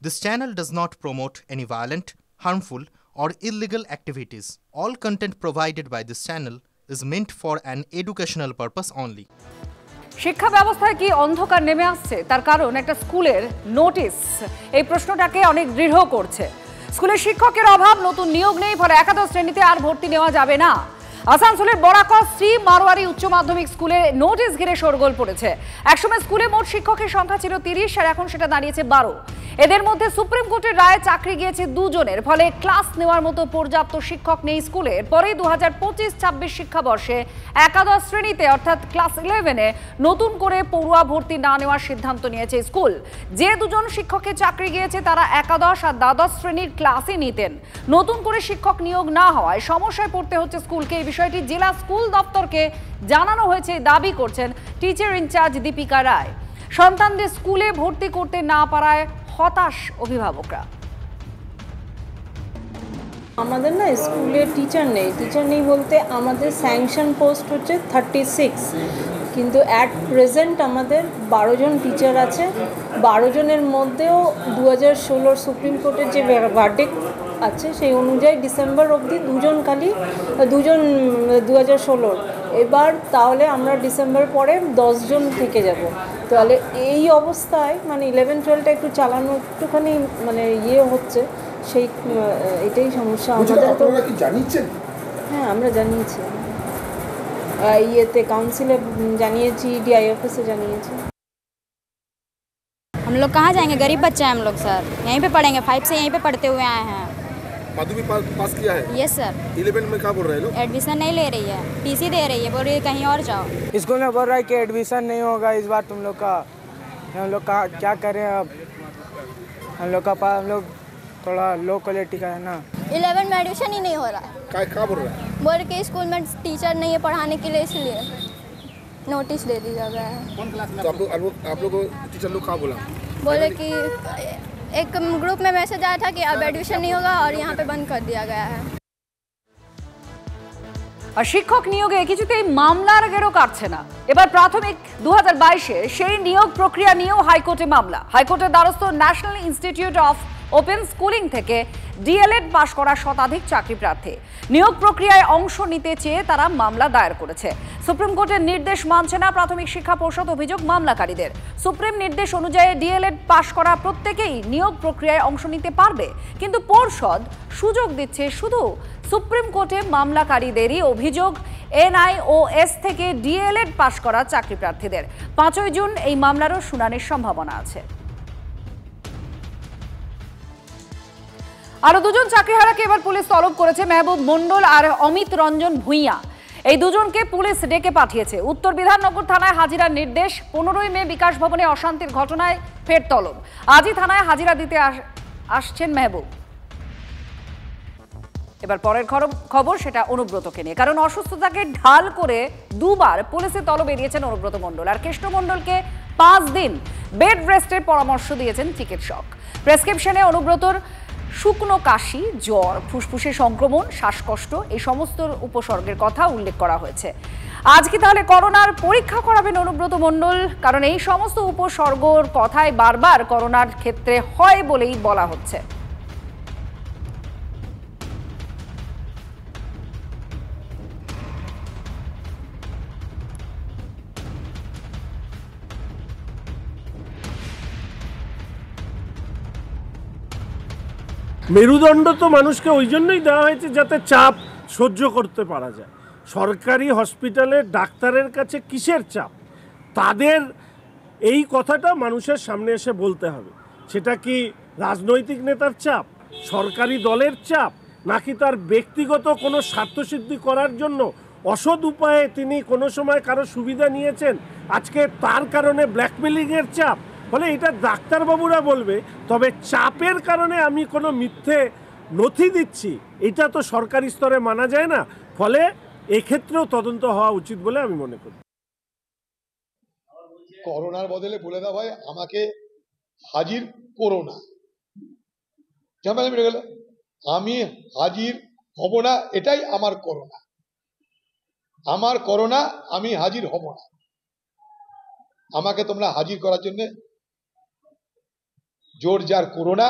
This channel does not promote any violent, harmful, or illegal activities. All content provided by this channel is meant for an educational purpose only. শিক্ষা ব্যবস্থায় কি অন্ধকার নেমে আসছে তার কারণ একটা স্কুলের নোটিশ এই প্রশ্নটাকে অনেক দৃঢ় করছে। স্কুলের শিক্ষকের অভাব, নতুন নিয়োগ নেই, ফলে একাদশ শ্রেণীতে আর ভর্তি নেওয়া যাবে না। আসানসোলের বরাকর শ্রী মারোয়ারি উচ্চ মাধ্যমিক স্কুলে নোটিশ ঘিরে শোরগোল পড়েছে। একসময় স্কুলে মোট শিক্ষকের সংখ্যা ছিল 30 আর এখন সেটা দাঁড়িয়েছে 12। এদের মধ্যে সুপ্রিম কোর্টের রায়ে চাকরি গিয়েছে দুজনের, ফলে ক্লাস নেওয়ার মতো পর্যাপ্ত শিক্ষক নেই স্কুলে। পরে 2025-26 শিক্ষাবর্ষে একাদশ শ্রেণীতে অর্থাৎ ক্লাস 11-এ নতুন করে পড়ুয়া ভর্তি না নেওয়ার সিদ্ধান্ত নিয়েছে স্কুল। যে দুজন শিক্ষকের চাকরি গিয়েছে তারা একাদশ আর দ্বাদশ শ্রেণীর ক্লাসই নিতেন। নতুন করে শিক্ষক নিয়োগ না হওয়ায় সমস্যায় পড়তে হচ্ছে স্কুলকে। এই বিষয়টি জেলা স্কুল দপ্তরকে জানানো হয়েছে দাবি করছেন টিচার ইনচার্জ দীপিকা রায়। সন্তানদের স্কুলে ভর্তি করতে না পারায় হতাশ অভিভাবকরা। আমাদের না স্কুলে টিচার নেই বলতে আমাদের স্যাংশন পোস্ট হচ্ছে 36, কিন্তু অ্যাট প্রেজেন্ট আমাদের 12 জন টিচার আছে। 12 জনের মধ্যেও 2016 সুপ্রিম কোর্টের যে ভার্ডিক্ট আছে সেই অনুযায়ী ডিসেম্বর অবধি দুজন 2016। এবার তাহলে আমরা ডিসেম্বর পরে 10 জন থেকে যাব। তাহলে এই অবস্থায় মানে 11-12টা একটু চালানো একটুখানি মানে হচ্ছে, সেই এটাই সমস্যা আমাদের। তো জানিয়েছেন? হ্যাঁ, আমরা জানিয়েছি, काउंसिल जानिए, DIFS से जानिए। हम लोग कहाँ जाएंगे, गरीब बच्चे हैं हम लोग सर, यहीं पे पढ़ेंगे, 5 से यहीं पे पढ़ते हुए आए हैं। माध्यमिक पास किया है? Yes sir. 11 में क्या बोल रहे हैं लोग? एडमिशन नहीं ले रही है, TC दे रही है, बोल रही है कहीं और जाओ। स्कूल में बोल रहा है कि एडमिशन नहीं होगा इस बार तुम लोग का। हम लोग का क्या करें अब, हम लोग थोड़ा लो क्वालिटी का है ना। 11 में एडमिशन ही नहीं हो रहा है। क्या बोल रहा है? बोल के स्कूल में टीचर नहीं है पढ़ाने के लिए, इसलिए नोटिस दे दिया गया है। तो आप लोग टीचर लोग क्या बोला? बोले कि एक ग्रुप में मैसेज आया था कि अब एडमिशन नहीं होगा और यहाँ पे बंद कर दिया गया है। আর শিক্ষক নিয়োগে কিছুতেই মামলার গেরো কাটছে না। এবার প্রাথমিক 2022-এ সেই নিয়োগ প্রক্রিয়া নিয়েও হাইকোর্টে মামলা। হাইকোর্টের দ্বারস্থ national institute of open schooling থেকে DLED পাশ করা শতাধিক চাকরি প্রার্থী নিয়োগ প্রক্রিয়ায় অংশ নিতে চেয়ে তারা মামলা দায়ের করেছে। সুপ্রিম কোর্টের নির্দেশ মানছে না প্রাথমিক শিক্ষা পর্ষদ, অভিযোগ মামলাকারীদের। সুপ্রিম নির্দেশ অনুযায়ী DLED পাশ করা প্রত্যেকেই নিয়োগ প্রক্রিয়ায় অংশ নিতে পারবে, কিন্তু পর্ষদ সুযোগ দিচ্ছে শুধু সুপ্রিম কোর্টে মামলাকারীদেরই। অভিযোগ NIOS থেকে DLED পাশ করা চাকরি প্রার্থীদের। 5ই জুন এই মামলারও শুনানির সম্ভাবনা আছে। আরো দুজন চাকরিহারাকে এবার পুলিশ তলব করেছে, মেহবুব মণ্ডল আর অমিত রঞ্জন ভূঁইয়া। এই দুজনকে পুলিশ ডেকে পাঠিয়েছে। উত্তর বিধাননগর থানায় হাজিরার নির্দেশ। 15ই মে বিকাশ ভবনে অশান্তির ঘটনায় ফের তলব। আজই থানায় হাজিরা দিতে আসছেন মেহবুব। এবার পরের খবর, সেটা অনুব্রতকে নিয়ে। কারণ অসুস্থতাকে ঢাল করে দুবার পুলিশের তলব এড়িয়েছেন অনুব্রত মণ্ডল, আর কৃষ্ণ মণ্ডলকে 5 দিন বেড রেস্টের পরামর্শ দিয়েছেন চিকিৎসক। প্রেসক্রিপশনে অনুব্রতর শুকনো কাশি, জ্বর, ফুসফুসে সংক্রমণ, শ্বাসকষ্ট এই সমস্ত উপসর্গের কথা উল্লেখ করা হয়েছে। আজ কি তাহলে করোনার পরীক্ষা করাবেন অনুব্রত মণ্ডল? কারণ এই সমস্ত উপসর্গর কথাই বারবার করোনার ক্ষেত্রে হয় বলেই বলা হচ্ছে। মেরুদণ্ড তো মানুষকে ওই জন্যই দেওয়া হয়েছে যাতে চাপ সহ্য করতে পারা যায়। সরকারি হসপিটালে ডাক্তারের কাছে কিসের চাপ? তাদের এই কথাটা মানুষের সামনে এসে বলতে হবে। সেটা কি রাজনৈতিক নেতার চাপ, সরকারি দলের চাপ, নাকি তার ব্যক্তিগত কোনো স্বার্থসিদ্ধি করার জন্য অসৎ উপায়ে তিনি কোনো সময় কারো সুবিধা নিয়েছেন, আজকে তার কারণে ব্ল্যাকমেলিংয়ের চাপ? ফলে এটা ডাক্তারবাবুরা বলবে। তবে চাপের কারণে আমি কোনো মিথ্যে নথি দিচ্ছি, এটা তো সরকারি স্তরে মানা যায় না। ফলে এক্ষেত্রেও তদন্ত হওয়া উচিত বলে আমি মনে করি। করোনার বদলে বলে দেওয়া হয় আমাকে হাজির করো না, ঝামেলা মিটে গেল। আমি হাজির হব না, এটাই আমার করোনা। আমার করোনা, আমি হাজির হব না। আমাকে তোমরা হাজির করার জন্য জোর যার করোনা,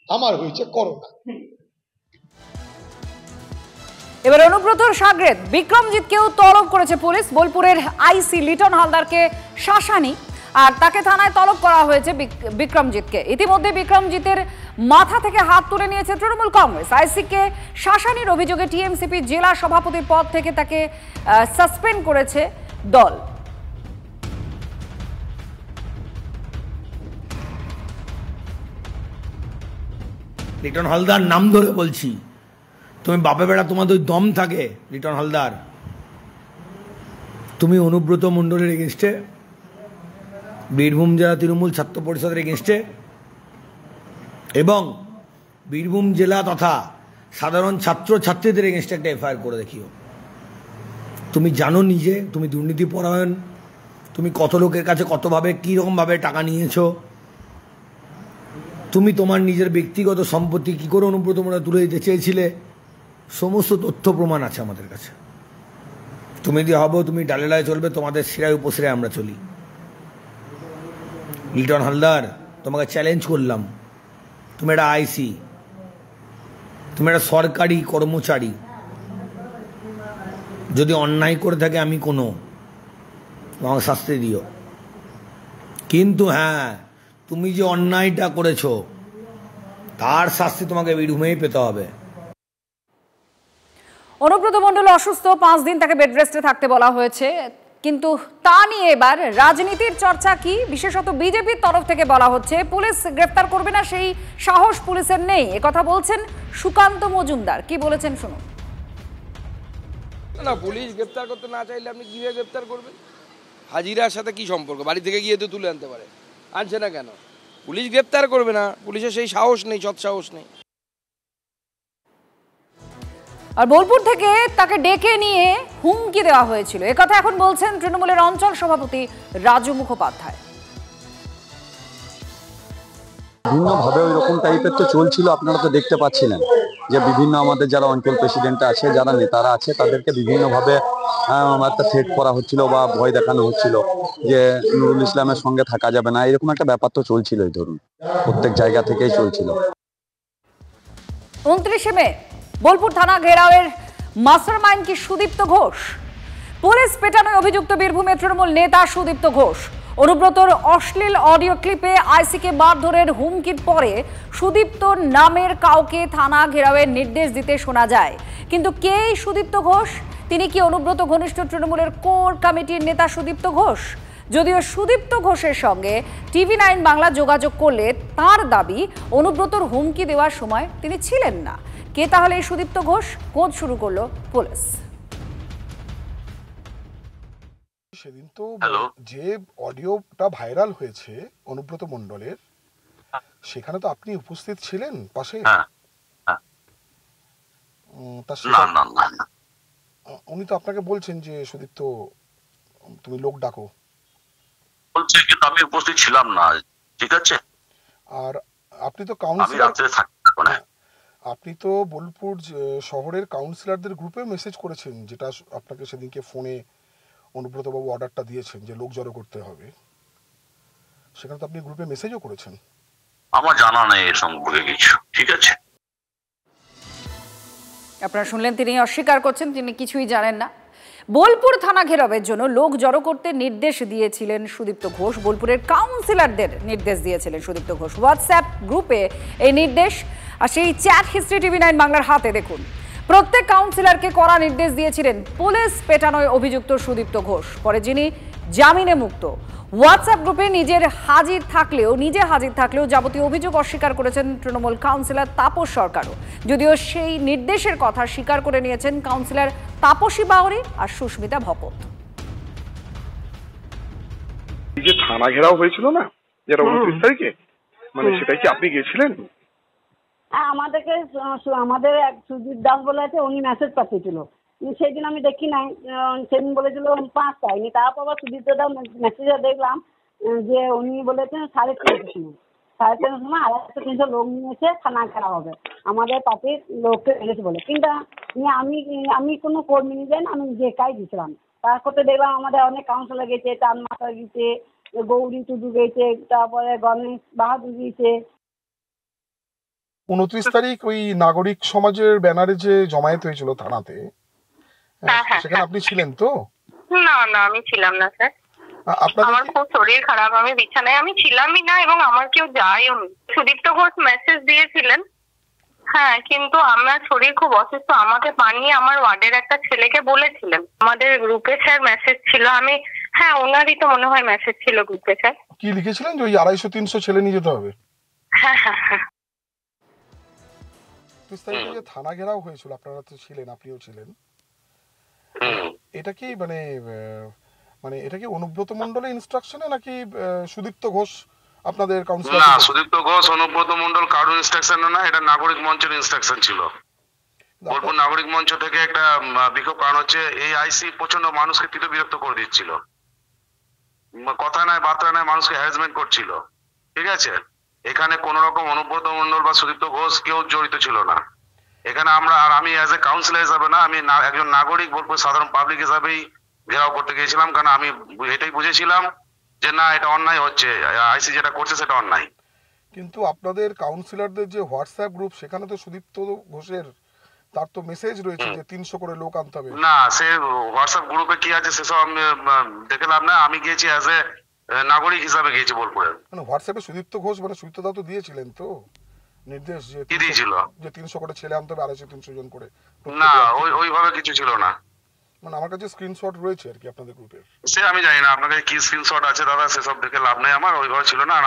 আমার হয়েছে করোনা। এবার অনুব্রতর সাগরেদ বিক্রমজিৎকেও তলব করেছে পুলিশ। বোলপুরের আইসি লিটন হালদারকে শাসানি আর তাকে থানায় তলব করা হয়েছে বিক্রমজিৎকে। ইতিমধ্যে বিক্রমজিতের মাথা থেকে হাত তুলে নিয়েছে তৃণমূল কংগ্রেস। আইসিকে শাসানির অভিযোগে টিএমসিপি জেলা সভাপতির পদ থেকে তাকে সাসপেন্ড করেছে দল। লিটন হালদার নাম ধরে বলছি, তুমি বাপে বেড়া তোমাদের ওই দম থাকে লিটন হালদার, তুমি অনুব্রত মণ্ডলের এগেনস্টে, বীরভূম জেলা তৃণমূল ছাত্র পরিষদের এগেনস্টে এবং বীরভূম জেলা তথা সাধারণ ছাত্র ছাত্রীদের এগেনস্টে একটা এফআইআর করে দেখিও। তুমি জানো নিজে তুমি দুর্নীতি পরায়ণ, তুমি কত লোকের কাছে কতভাবে কীরকমভাবে টাকা নিয়েছো, তুমি তোমার নিজের ব্যক্তিগত সম্পত্তি কী করে অনুব্রত মণ্ডল তুলে দিতে চেয়েছিলে, সমস্ত তথ্য প্রমাণ আছে আমাদের কাছে। তুমি যদি হবো তুমি ডালেলায় চলবে, তোমাদের শিরায় উপশিরায় আমরা চলি। লিটন হালদার, তোমাকে চ্যালেঞ্জ করলাম, তুমি একটা আইসি, তুমি একটা সরকারি কর্মচারী, যদি অন্যায় করে থাকে আমি কোনো আমাকে শাস্তি দিও, কিন্তু হ্যাঁ তুমি যে অন্যায়টা করেছো তার শাস্তি তোমাকে বীরভূমেই পেতে হবে। অনুব্রত মণ্ডল অসুস্থ, 5 দিন তাকে বেড রেস্টে থাকতে বলা হয়েছে। কিন্তু তা নিয়ে এবার রাজনীতির চর্চা কি, বিশেষত বিজেপির তরফ থেকে বলা হচ্ছে পুলিশ গ্রেফতার করবে না, সেই সাহস পুলিশের নেই। একথা বলছেন সুকান্ত মজুমদার। কি বলেছেন শুনুন। না, পুলিশ গ্রেফতার করতে না চাইলে আপনি কিভাবে গ্রেফতার করবেন? হাজিরার সাথে কি সম্পর্ক? বাড়ি থেকে গিয়ে তো তুলে আনতে পারে, আনছে না কেন? পুলিশ গ্রেফতার করবে না, পুলিশের সেই সাহস নেই, সৎ সাহস নেই। আর বোলপুর থেকে তাকে ডেকে নিয়ে হুমকি দেওয়া হয়েছিল, একথা এখন বলছেন তৃণমূলের অঞ্চল সভাপতি রাজু মুখোপাধ্যায়। বিভিন্নভাবে ওই রকম টাইপের তো চলছিল, আপনারা তো দেখতে পাচ্ছিলেন যে বিভিন্ন আমাদের যারা অঞ্চল প্রেসিডেন্ট আছে, যারা নেতারা আছে, তাদেরকে বিভিন্নভাবে একটা থ্রেট করা হচ্ছিল বা ভয় দেখানো হচ্ছিল যে নুরুল ইসলামের সঙ্গে থাকা যাবে না, এরকম একটা ব্যাপার তো চলছিলই, ধরুন প্রত্যেক জায়গা থেকেই চলছিল। 29 মে বোলপুর থানা ঘেরাওয়ের মাস্টারমাইন্ড কি সুদীপ্ত ঘোষ? পুলিশ পেটানোয় অভিযুক্ত বীরভূমের তৃণমূল নেতা সুদীপ্ত ঘোষ। অনুব্রতর অশ্লীল অডিও ক্লিপে আইসিকে মারধরের হুমকির পরে সুদীপ্ত নামের কাউকে থানা ঘেরাওয়ের নির্দেশ দিতে শোনা যায়। কিন্তু কে এই সুদীপ্ত ঘোষ? তিনি কি অনুব্রত ঘনিষ্ঠ তৃণমূলের কোর কমিটির নেতা সুদীপ্ত ঘোষ? যদিও সুদীপ্ত ঘোষের সঙ্গে TV9 বাংলা যোগাযোগ করলে তার দাবি অনুব্রতর হুমকি দেওয়ার সময় তিনি ছিলেন না। কে তাহলে এই সুদীপ্ত ঘোষ? খোঁজ শুরু করলো পুলিশ। সেদিন তো যে অডিওটা ভাইরাল হয়েছে অনুব্রত মণ্ডলের, সেখানে তো আপনি উপস্থিত ছিলেন পাশে? উনি তো আপনাকে বলছেন যে সুদীপ্ত তুমি লোক ডাকো বলছে, কিন্তু আমি উপস্থিত ছিলাম না। ঠিক আছে। আর আপনি তো কাউন্সিলর, আপনি তো বোলপুর শহরের কাউন্সিলরদের গ্রুপে মেসেজ করেছেন, যেটা আপনাকে সেদিনকে ফোনে অনুব্রতবাবু অর্ডারটা দিয়েছেন যে লোক জড়ো করতে হবে, সেখানে তো আপনি গ্রুপে মেসেজও করেছেন। আমার জানা নেই এ সম্পর্কে কিছু। ঠিক আছে। আপনারা শুনলেন, তিনি অস্বীকার করছেন তিনি কিছুই জানেন না। বোলপুর থানা ঘেরাওয়ের জন্য লোক জড়ো করতে নির্দেশ দিয়েছিলেন সুদীপ্ত ঘোষ। বোলপুরের কাউন্সিলরদের নির্দেশ দিয়েছিলেন সুদীপ্ত ঘোষ। হোয়াটসঅ্যাপ গ্রুপে এই নির্দেশ, আর সেই চ্যাট হিস্ট্রি TV9 বাংলার হাতে দেখুন। প্রত্যেক কাউন্সিলরকে কড়া নির্দেশ দিয়েছিলেন পুলিশ পেটানোয় অভিযুক্ত সুদীপ্ত ঘোষ। পরে যিনি জামিনে মুক্ত। হোয়াটসঅ্যাপ গ্রুপে নিজে হাজির থাকলেও যাবতীয় অভিযোগ অস্বীকার করেছেন তৃণমূল কাউন্সিলর তাপস সরকারও। যদিও সেই নির্দেশের কথা স্বীকার করে নিয়েছেন কাউন্সিলর তাপসী বাউরি আর সুস্মিতা ভপত। যে থানা ঘেরাও হয়েছিল না, যেটা 29 তারিখে, মানে সেটাই কি আপনি গিয়েছিলেন? আমাদেরকে আমাদের এক সুজিত দাস বলে আছে, উনি মেসেজ পাঠিয়েছিল। সেদিন আমি দেখি নাই, সেদিন বলেছিল 5টায়, তারপর আবার সুজিত দাদা মেসেজে দেখলাম যে উনি বলেছেন 3:30টার সময় 250-300 লোক নিয়ে এসে থানা ঘেরা হবে, আমাদের পার্টির লোককে এনেছে বলে। কিন্তু আমি কোনো কর্মী নিয়ে যাই না, আমি নিজে একাই গেছিলাম। তারপরে দেখলাম আমাদের অনেক কাউন্সিলর গেছে, চাঁদ মাতা গেছে, গৌরী টুডু গেছে, তারপরে গণেশ বাহাদুর গেছে। 29 তারিখ ওই নাগরিক সমাজের ব্যানারে যে জমায়েত হয়েছিল থানাতে, সেখানে আপনি ছিলেন তো? না না, আমি ছিলাম না স্যার। আমার খুব শরীর খারাপ, আমি বিছানায়, আমি ছিলামই না এবং আমার কেউ যায়ও নি। সুদীপ্ত ঘোষ মেসেজ দিয়েছিলেন, হ্যাঁ, কিন্তু আমার শরীর খুব অসুস্থ, আমাকে পানিয়ে আমার ওয়ার্ডের একটা ছেলেকে বলেছিলেন। আমাদের গ্রুপে স্যার মেসেজ ছিল, আমি হ্যাঁ ওনারই তো মনে হয় মেসেজ ছিল গ্রুপে স্যার। কি লিখেছিলেন যে ওই 250-300 ছেলে নিয়ে যেতে হবে? হ্যাঁ হ্যাঁ হ্যাঁ। 30 তারিখে যে থানা ঘেরাও হয়েছিল, আপনারা তো ছিলেন, আপনিও ছিলেন, এটা কি মানে এটা কি অনুব্রত মণ্ডলের ইনস্ট্রাকশনে নাকি সুদীপ্ত ঘোষ আপনাদের কাউন্সিলর? না, সুদীপ্ত ঘোষ অনুব্রত মণ্ডল কারোর ইনস্ট্রাকশনে না, এটা নাগরিক মঞ্চের ইনস্ট্রাকশন ছিল। বোলপুর নাগরিক মঞ্চ থেকে একটা বিক্ষোভ, কারণ হচ্ছে এই আইসি প্রচন্ড মানুষকে বিরক্ত করে দিচ্ছিল, কথা নয় বার্তা নয়, মানুষকে হ্যারাসমেন্ট করছিল, ঠিক আছে? এখানে কোন রকম অনুব্রত মণ্ডল বা সুদীপ্ত ঘোষ কেউ জড়িত ছিল না এখানে। আমরা আর আমি অ্যাজ এ কাউন্সিলর হিসাবে না, আমি একজন নাগরিক বোলপুর সাধারণ পাবলিক হিসাবেই ঘেরাও করতে গিয়েছিলাম, কারণ আমি এটাই বুঝেছিলাম যে না, এটা অন্যায় হচ্ছে, আইসি যেটা করছে সেটা অন্যায়। কিন্তু আপনাদের কাউন্সিলরদের যে হোয়াটসঅ্যাপ গ্রুপ, সেখানে তো সুদীপ্ত ঘোষের তার তো মেসেজ রয়েছে যে 300 করে লোক আনতে হবে। না, সে হোয়াটসঅ্যাপ গ্রুপে কি আছে সেসব আমি দেখে লাভ না, আমি গিয়েছি অ্যাজ এ নাগরিক হিসাবে গিয়েছি বোলপুরে। মানে হোয়াটসঅ্যাপে সুদীপ্ত ঘোষ মানে সুদীপ্ত দাও তো দিয়েছিলেন তো নির্দেশ যে কি দিয়েছিল, যে 300 করে ছেলে আনতে হবে, 250-300 জন করে? না, ওইভাবে কিছু ছিল না। মানে আমার কাছে স্ক্রিনশট রয়েছে আর কি আপনাদের গ্রুপের। সে আমি জানি না আপনাদের কি স্ক্রিনশট আছে দাদা, সেসব দেখে লাভ নেই আমার, ওইভাবে ছিল না। আর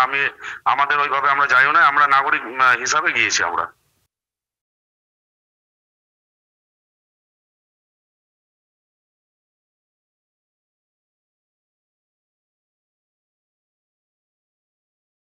আমাদের ওইভাবে আমরা যাইও না, আমরা নাগরিক হিসাবে গিয়েছি আমরা।